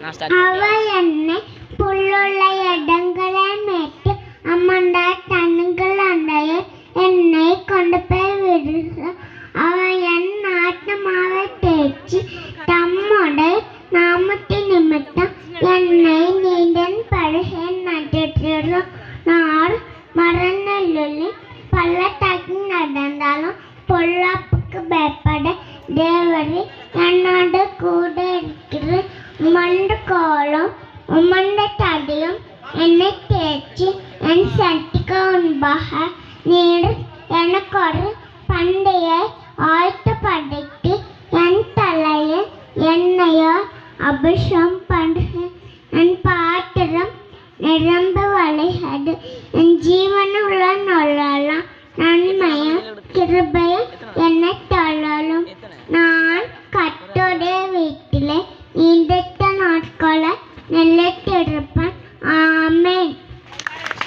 அவ என்னை புல்லுள்ள இடங்களை மேட்டு அம்மண்ட தண்ணுங்கள் அண்டைய என்னை கொண்டு போய் விடுக. அவ என் ஆத்மாவை தேய்ச்சி தம்முடைய நாமத்தின் நிமித்தம் என்னை நீண்டன் படுகை நட்டிடும். நான் மரணலில் பள்ளத்தாக்கில் நடந்தாலும் பொல்லாப்புக்கு பயப்பட தேவரே என்னோடு கூட இருக்கிற. உமண்ட கோலம் உமண்ட தடியும் என்னை தேய்ச்சி என் சட்டிக்கு முன்பாக நீர் எனக்கு ஒரு பண்டிகை ஆயத்தப்படுத்தி என் தலையில் எண்ணெயோ அபிஷேகம் பண்ணுக. என் பாத்திரம் நிரம்ப வழிகிறது. என் ஜீவனுள்ள நொல்லாம் நன்மையும் கிருபையும் என்னை தொழலும். நான் கர்த்தருடைய வீட்டிலே நீண்ட நாட்களை நிலைத்திருப்பேன். ஆமென்.